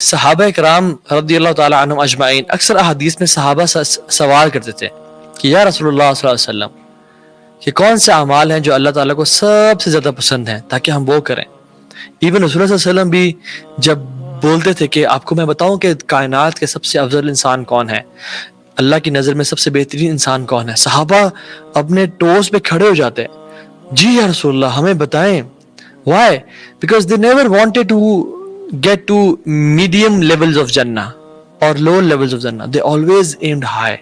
صحابہ کرام رضی اللہ تعالیٰ عنہم اجمعین اکثر احادیث میں صحابہ سوال کرتے تھے کہ یا رسول اللہ صلی اللہ علیہ وسلم کہ کون سے اعمال ہیں جو اللہ تعالیٰ کو سب سے زیادہ پسند ہیں تاکہ ہم وہ کریں. ایون رسول اللہ صلی اللہ علیہ وسلم بھی جب بولتے تھے کہ آپ کو میں بتاؤں کہ کائنات کے سب سے افضل انسان کون ہے, اللہ کی نظر میں سب سے بہترین انسان کون ہے, صحابہ اپنے ٹوز پہ کھڑے ہو جاتے ہیں, جی یا رسول اللہ ہمیں بتائیں. Why? Because they never wanted to get to medium levels of Jannah or low levels of Jannah. They always aimed high.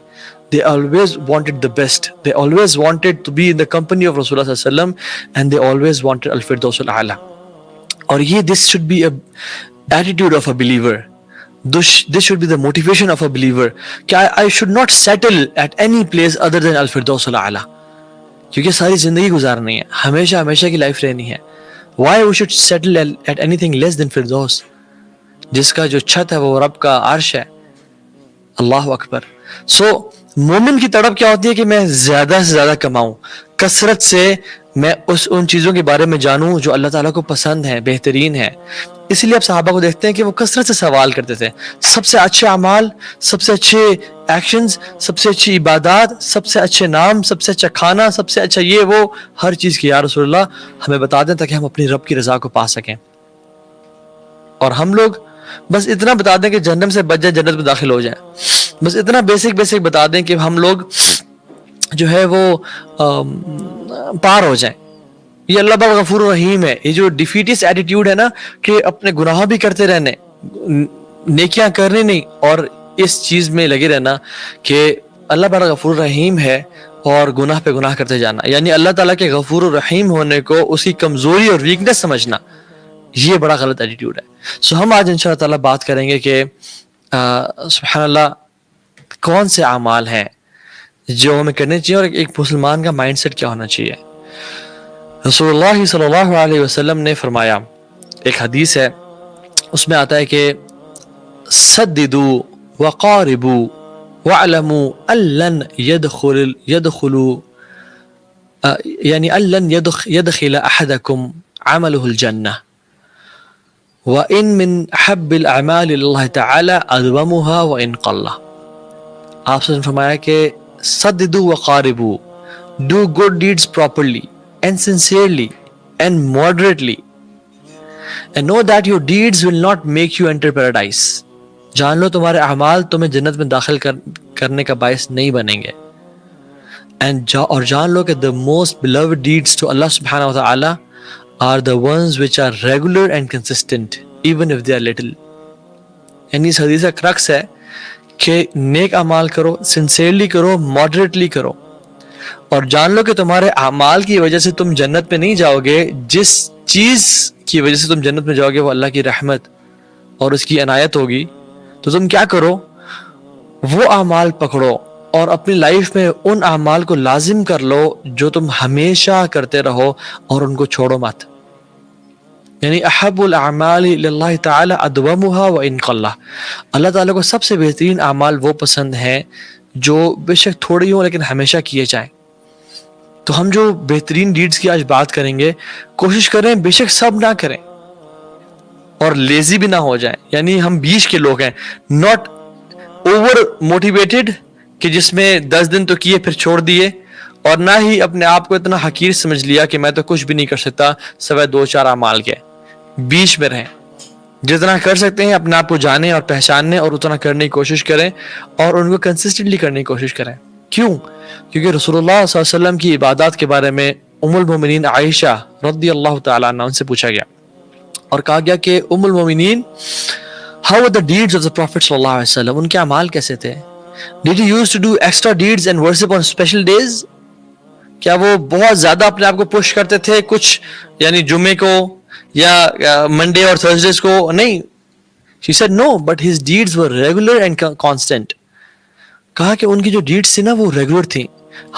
They always wanted the best. They always wanted to be in the company of Rasulullah sallallahu alaihi wasallam, and they always wanted Al-Firdaus al-A'la. اور یہ this should be a attitude of a believer. This should be the motivation of a believer. کہ I should not settle at any place other than Al-Firdaus al-A'la. کیونکہ ساری زندگی گزارنی ہے, ہمیشہ کی لائف رہنی ہے. Why we should settle at anything less than Firdaus, جس کا جو چھت ہے وہ رب کا عرش ہے. اللہ اکبر. سو مومن کی تڑپ کیا ہوتی ہے کہ میں زیادہ سے زیادہ کماؤں, کثرت سے میں ان چیزوں کے بارے میں جانوں جو اللہ تعالیٰ کو پسند ہیں, بہترین ہیں. اسی لیے آپ صحابہ کو دیکھتے ہیں کہ وہ کثرت سے سوال کرتے تھے, سب سے اچھے اعمال, سب سے اچھے ایکشنز, سب سے اچھی عبادات, سب سے اچھے نام, سب سے اچھا کھانا, سب سے اچھا یہ وہ, ہر چیز کی یا رسول اللہ ہمیں بتا دیں تاکہ ہم اپنی رب کی رضا کو پا سکیں. اور ہم لوگ بس اتنا بتا دیں کہ جہنم سے بچ جائیں, جنت میں داخل ہو جائیں, بس اتنا بیسک بتا دیں کہ ہم لوگ جو ہے وہ پار ہو جائیں. یہ اللہ پاک غفور رحیم ہے. یہ جو ڈیفیٹسٹ ایٹیٹیوڈ ہے نا کہ اپنے گناہ بھی کرتے رہنے, نیکیاں کرنے نہیں, اور اس چیز میں لگے رہنا کہ اللہ پاک غفور رحیم ہے اور گناہ پہ گناہ کرتے جانا, یعنی اللہ تعالیٰ کے غفور الرحیم ہونے کو اس کی کمزوری اور ویکنس سمجھنا, یہ بڑا غلط ایٹیٹیوڈ ہے. سو ہم آج انشاءاللہ تعالیٰ بات کریں گے کہ سبحان اللہ کون سے اعمال ہیں جو ہمیں کرنے چاہیے اور ایک مسلمان کا مائنڈ سیٹ کیا ہونا چاہیے. رسول اللہ صلی اللہ علیہ وسلم نے فرمایا, ایک حدیث ہے اس میں آتا ہے کہ سددوا وقاربوا واعلموا ان لن يدخلوا يعني ان لن يدخل احدكم عمله الجنة وان من احب الاعمال لله تعالى ادومها وان قل. آپ سے فرمایا کہ سددوا وقاربوا, do good deeds properly and sincerely and moderately, and know that your deeds will not make you enter paradise. جان لو تمہارے اعمال تمہیں جنت میں داخل کرنے کا باعث نہیں بنیں گے. اور جان لو کہ the most beloved deeds to Allah subhanahu wa ta'ala are the ones which are regular and consistent even if they are little. یعنی اس حدیث کا کرکس ہے کہ نیک اعمال کرو, سنسیئرلی کرو, ماڈریٹلی کرو, اور جان لو کہ تمہارے اعمال کی وجہ سے تم جنت میں نہیں جاؤ گے. جس چیز کی وجہ سے تم جنت میں جاؤ گے وہ اللہ کی رحمت اور اس کی عنایت ہوگی. تو تم کیا کرو, وہ اعمال پکڑو اور اپنی لائف میں ان اعمال کو لازم کر لو جو تم ہمیشہ کرتے رہو اور ان کو چھوڑو مت. یعنی احب الاعمال للہ تعالی ادومها وان قل. اللہ تعالیٰ کو سب سے بہترین اعمال وہ پسند ہیں جو بے شک تھوڑی ہوں لیکن ہمیشہ کیے جائیں. تو ہم جو بہترین ڈیڈز کی آج بات کریں گے, کوشش کریں بے شک سب نہ کریں اور لیزی بھی نہ ہو جائیں. یعنی ہم بیچ کے لوگ ہیں, ناٹ اوور موٹیویٹڈ کہ جس میں 10 دن تو کیے پھر چھوڑ دیے, اور نہ ہی اپنے آپ کو اتنا حقیر سمجھ لیا کہ میں تو کچھ بھی نہیں کر سکتا سوائے 2-4 اعمال کے. بیچ میں رہیں, جتنا کر سکتے ہیں اپنے آپ کو جانیں اور پہچاننے اور اتنا کرنے کی کوشش کریں اور ان کو کنسسٹنٹلی کرنے کی کوشش کریں. کیوں؟ کیونکہ رسول اللہ صلی اللہ علیہ وسلم کی عبادات کے بارے میں ام المومنین عائشہ رضی اللہ تعالیٰ عنہ ان سے پوچھا گیا اور کہا گیا کہ ام المومنین, how were the deeds of the Prophet صلی اللہ علیہ وسلم, ان کے اعمال کیسے تھے؟ Did he used to do extra deeds and worship on special days? کیا وہ بہت زیادہ اپنے آپ کو پش کرتے تھے کچھ, یعنی جمعے کو یا منڈے اور تھرسڈیز کو؟ نہیں. She said no, but his deeds were regular and constant. کہا کہ ان کی جو ڈیڈس تھی نا وہ ریگولر تھیں.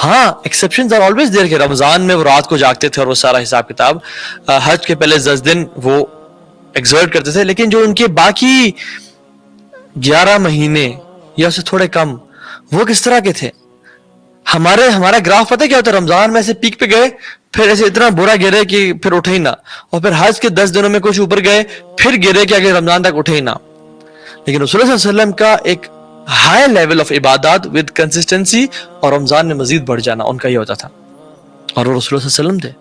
ہاں ایکسیپشنز آر آلویز دیر, کہ رمضان میں وہ رات کو جاگتے تھے اور وہ سارا حساب کتاب, حج کے پہلے 10 دن وہ ایگزرٹ کرتے تھے, لیکن جو ان کے باقی 11 مہینے یا اس سے تھوڑے کم وہ کس طرح کے تھے؟ ہمارا گراف پتہ کیا ہوتا ہے, رمضان میں ایسے پیک پہ گئے پھر ایسے اتنا برا گرے کہ پھر اٹھے ہی نہ, اور پھر حج کے 10 دنوں میں کچھ اوپر گئے پھر گرے کہ اگر رمضان تک اٹھے ہی نہ. لیکن رسول اللہ صلی اللہ علیہ وسلم کا ایک ہائی لیول آف عبادات ود کنسسٹنسی اور رمضان میں مزید بڑھ جانا ان کا یہ ہوتا تھا، اور وہ رسول اللہ صلی اللہ علیہ وسلم تھے.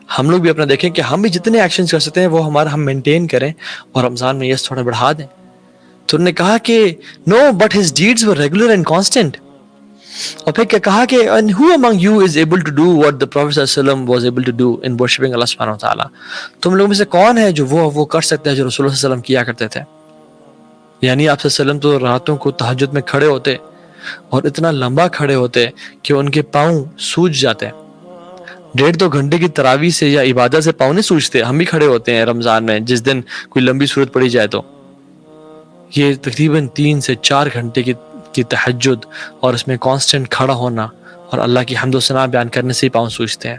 ہم لوگ بھی اپنا دیکھیں کہ ہم بھی جتنے ایکشنز کر سکتے ہیں وہ ہم مینٹین کریں اور رمضان میں یہ تھوڑا بڑھا دیں. تو انہوں نے کہا کہ no but his deeds were regular and constant. اور پھر کیا کہا کہ and who among you is able to do what the Prophet صلی اللہ علیہ وسلم was able to do in worshipping Allah سبحانہ و تعالیٰ. تم لوگوں میں سے کون ہے جو وہ کر سکتا ہے جو رسول اللہ صلی اللہ علیہ وسلم کیا کرتے تھے. یعنی آپ صلی اللہ علیہ وسلم تو راتوں کو تہجد میں کھڑے ہوتے اور اتنا لمبا کھڑے ہوتے کہ ان کے پاؤں سوج جاتے. 1.5-2 گھنٹے کی تراویح سے یا عبادت سے پاؤں نہیں سوجتے. ہم بھی کھڑے ہوتے ہیں رمضان میں جس دن کوئی لمبی صورت پڑی جائے تو. یہ تقریباً 3 سے 4 گھنٹے کی تہجد اور اس میں کانسٹنٹ کھڑا ہونا اور اللہ کی حمد و ثنا بیان کرنے سے ہی پاؤں سوجتے ہیں.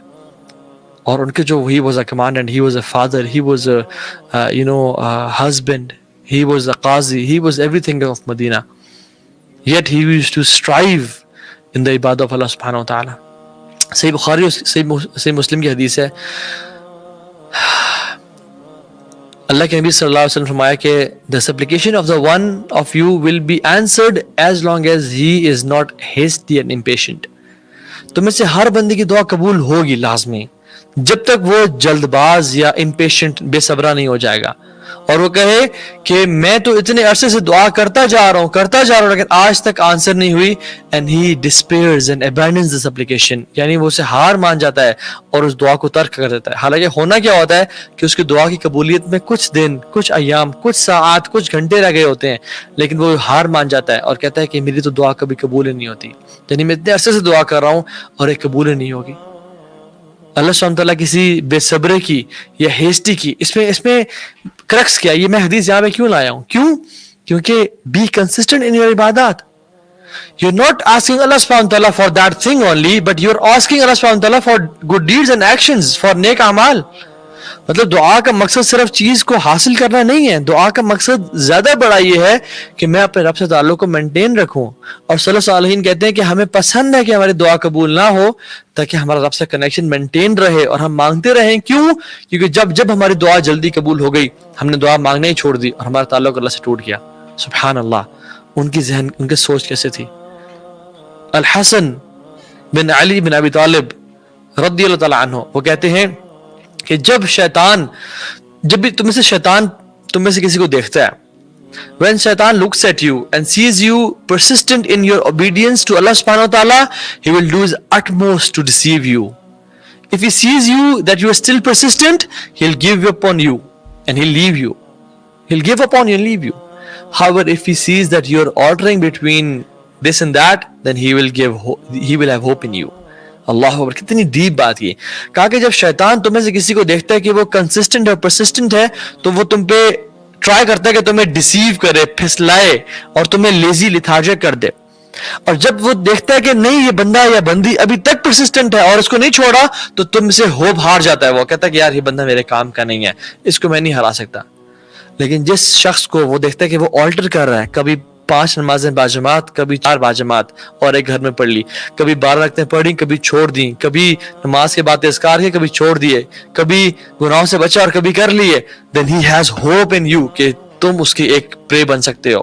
اور ان کے جو he was a commandant, he was a father, he was a husband, he was a qazi, he was everything of Medina. Yet he used to strive in the ibadah of Allah subhanahu wa ta'ala. صحیح بخاری اور صحیح مسلم کی حدیث ہے، اللہ کے نبی صلی اللہ علیہ وسلم فرمایا کہ the supplication of the one of you will be answered as long as he is not hasty and impatient. تو میں سے ہر بندے کی دعا قبول ہوگی لازمی جب تک وہ جلد باز یا امپیشنٹ بے صبرا نہیں ہو جائے گا اور وہ کہے کہ میں تو اتنے عرصے سے دعا کرتا جا رہا ہوں لیکن آج تک آنسر نہیں ہوئی. and he despairs and abandons the supplication. یعنی وہ اسے ہار مان جاتا ہے اور اس دعا کو ترک کر دیتا ہے. حالانکہ ہونا کیا ہوتا ہے کہ اس کی دعا کی قبولیت میں کچھ دن، کچھ ایام، کچھ ساعات، کچھ گھنٹے رہ گئے ہوتے ہیں، لیکن وہ ہار مان جاتا ہے اور کہتا ہے کہ میری تو دعا کبھی قبول ہی نہیں ہوتی. یعنی میں اتنے عرصے سے دعا کر رہا ہوں اور ایک قبول ہی نہیں ہوگی. اللہ سبحانہ تعالیٰ کسی بے صبرے کی یا ہیسٹی کی اس میں کرکس کیا. یہ میں حدیث یہاں پہ کیوں لایا ہوں؟ کیونکہ بی کنسسٹنٹ ان یور عبادات. You're not asking Allah subhanahu wa ta'ala for that thing only, but you're asking Allah subhanahu wa ta'ala for good deeds and actions, for نیک اعمال. مطلب دعا کا مقصد صرف چیز کو حاصل کرنا نہیں ہے، دعا کا مقصد زیادہ بڑا یہ ہے کہ میں اپنے رب سے تعلق کو مینٹین رکھوں. اور صلی اللہ علیہ وسلم کہتے ہیں کہ ہمیں پسند ہے کہ ہماری دعا قبول نہ ہو تاکہ ہمارا رب سے کنیکشن مینٹین رہے اور ہم مانگتے رہیں. کیوں؟ کیونکہ جب ہماری دعا جلدی قبول ہو گئی ہم نے دعا مانگنا ہی چھوڑ دی اور ہمارا تعلق اللہ سے ٹوٹ گیا. سبحان اللہ. ان کی سوچ کیسے تھی. الحسن بن علی بن ابی طالب رضی اللہ تعالیٰ عنہ وہ کہتے ہیں کہ جب بھی تم میں سے کسی کو دیکھتا ہے, when Shaitan looks at you and sees you persistent in your obedience to Allah subhanahu wa ta'ala, he will do his utmost to deceive you. If he sees you that you are still persistent, he'll give up on you and he'll leave you. He'll give up on you and leave you. However, if he sees that you're altering between this and that, then he will have hope in you. اللہ اکبر, کتنی deep بات کی. کہا کہ جب شیطان تمہیں سے کسی کو دیکھتا ہے کہ وہ کنسسٹنٹ ہے, پرسسٹنٹ ہے, تو وہ تم پہ ٹرائی کرتا ہے کہ تمہیں ڈیسیو کرے, پھسلائے اور تمہیں لیزی لیتھارجک کر دے. اور جب وہ دیکھتا ہے کہ نہیں یہ بندہ یا بندی ابھی تک پرسسٹنٹ ہے اور اس کو نہیں چھوڑا, تو تم سے ہوپ ہار جاتا ہے. وہ کہتا ہے کہ یار یہ بندہ میرے کام کا نہیں ہے, اس کو میں نہیں ہرا سکتا. لیکن جس شخص کو وہ دیکھتا ہے کہ وہ آلٹر کر رہا ہے, کبھی 5 نمازیں باجماعت, کبھی 4 باجماعت اور ایک گھر میں پڑھ لی, کبھی 12 رکعتیں پڑھی, کبھی چھوڑ دیں, کبھی نماز کے بعد اذکار کیے, کبھی چھوڑ دیے, کبھی گناہوں سے بچا اور کبھی کر لیے, then he has hope in you کہ تم اس کی ایک پرے بن سکتے ہو.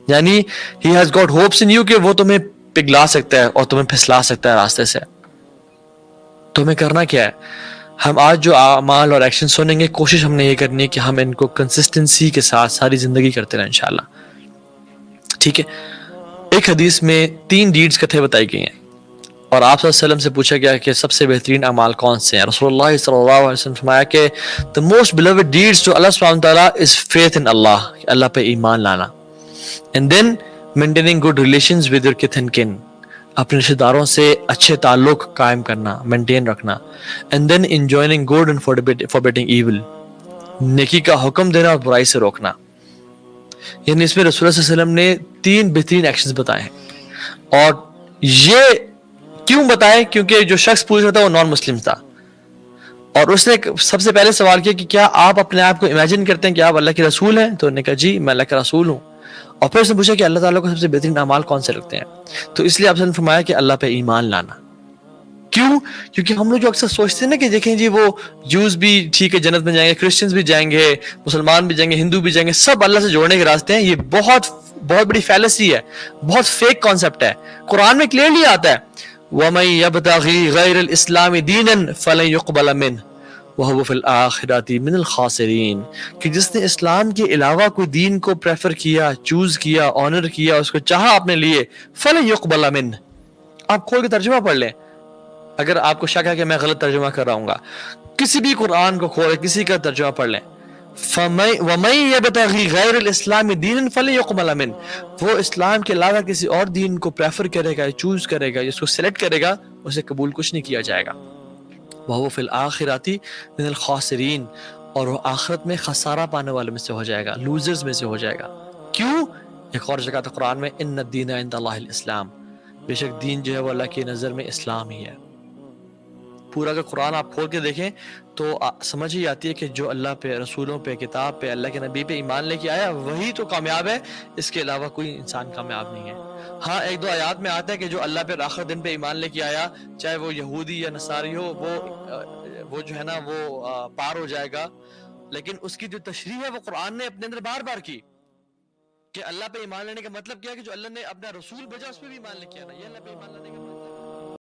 یعنی he has got hopes in you کہ وہ تمہیں پگھلا سکتا ہے اور تمہیں پھسلا سکتا ہے راستے سے. تمہیں کرنا کیا ہے؟ ہم آج جو اعمال اور ایکشن سنیں گے, کوشش ہم نے یہ کرنی ہے کہ ہم ان کو کنسسٹنسی کے ساتھ ساری زندگی کرتے رہیں انشاءاللہ. ٹھیک ہے. ایک حدیث میں 3 ڈیڈز کتھے بتائی گئی ہیں اور آپ صلی اللہ علیہ وسلم سے پوچھا گیا کہ سب سے بہترین اعمال کون سے ہیں. رسول اللہ صلی اللہ علیہ وسلم فرمایا کہ the most beloved deeds to Allah subhanahu wa ta'ala is faith in Allah, اللہ پہ ایمان لانا, and then maintaining good relations with your kith and kin, اپنے رشتہ داروں سے اچھے تعلق قائم کرنا, مینٹین رکھنا, and then enjoining good and forbidding evil, نیکی کا حکم دینا اور برائی سے روکنا. یعنی اس میں رسول اللہ صلی اللہ علیہ وسلم نے 3 بہترین ایکشنز بتائے ہیں. اور یہ کیوں بتائے؟ کیونکہ جو شخص پوچھ رہا تھا وہ نان مسلم تھا اور اس نے سب سے پہلے سوال کیا کہ کیا آپ اپنے آپ کو امیجن کرتے ہیں کہ آپ اللہ کے رسول ہیں؟ تو انہوں نے کہا جی میں اللہ کا رسول ہوں. اور پھر اس نے پوچھا کہ اللہ تعالیٰ کو سب سے بہترین اعمال کون سے لگتے ہیں؟ تو اس لیے آپ نے فرمایا کہ اللہ پہ ایمان لانا. کیوں؟ کیونکہ ہم لوگ جو اکثر سوچتے ہیں نا کہ دیکھیں جی وہ جوز بھی ٹھیک ہے جنت میں جائیں گے، کرسچنز بھی جائیں گے، مسلمان بھی جائیں گے، ہندو بھی جائیں گے، سب اللہ سے جوڑنے کے راستے ہیں. یہ بہت بہت بڑی فیلسی ہے، بہت فیک کانسیپٹ ہے. قرآن میں کلیئرلی آتا ہے وَمَن يَبْتَغِي غَيْرَ الْإِسْلَامِ دِينًا فَلَن يُقْبَلَ مِنْهُ وَهُوَ فِي الْآخِرَةِ مِنَ الْخَاسِرِينَ. کہ جس نے اسلام کے علاوہ کوئی دین کو پریفر کیا، چوز کیا، آنر کیا، اس کو چاہا اپنے لیے، فَلَن يُقْبَلَ مِنْهُ. آپ کھول کے ترجمہ پڑھ لیں اگر آپ کو شک ہے کہ میں غلط ترجمہ کر رہا ہوں گا، کسی بھی قرآن کو کھول کسی کا ترجمہ پڑھ لیں. وَمَن يَبْتَغِي غَيْرَ الْإِسْلَامِ دِينًا فَلَن يُقْبَلَ مِنْهُ. وہ اسلام کے علاوہ کسی اور دین کو پریفر کرے گا، چوز کرے گا، اس کو سلیکٹ کرے گا، اسے قبول کچھ نہیں کیا جائے گا. وَهُوَ فِي الْآخِرَةِ مِنَ الْخَاسِرِينَ. اور وہ آخرت میں خسارہ پانے والے میں سے ہو جائے گا، لوزرز میں سے ہو جائے گا. کیوں؟ ایک اور جگہ تھا قرآن میں ان الدین عند اللہ الاسلام، بے شک دین جو ہے وہ اللہ کی نظر میں اسلام ہی ہے. پورا اگر قرآن آپ کھول کے دیکھیں تو سمجھ ہی آتی ہے کہ جو اللہ پہ، رسولوں پہ، کتاب پہ، اللہ کے نبی پہ ایمان لے کے آیا وہی تو کامیاب ہے، اس کے علاوہ کوئی انسان کامیاب نہیں ہے. ہاں ایک دو آیات میں آتا ہے کہ جو اللہ پہ آخر دن پہ ایمان لے کے آیا، چاہے وہ یہودی یا نصاری ہو، وہ جو ہے نا وہ پار ہو جائے گا. لیکن اس کی جو تشریح ہے وہ قرآن نے اپنے اندر بار بار کی کہ اللہ پہ ایمان لینے کا مطلب کیا ہے کہ جو اللہ نے اپنا رسول بھیجا اس پہ بھی ایمان لے کے آنا، یہ اللہ پہ ایمان لانے کا مطلب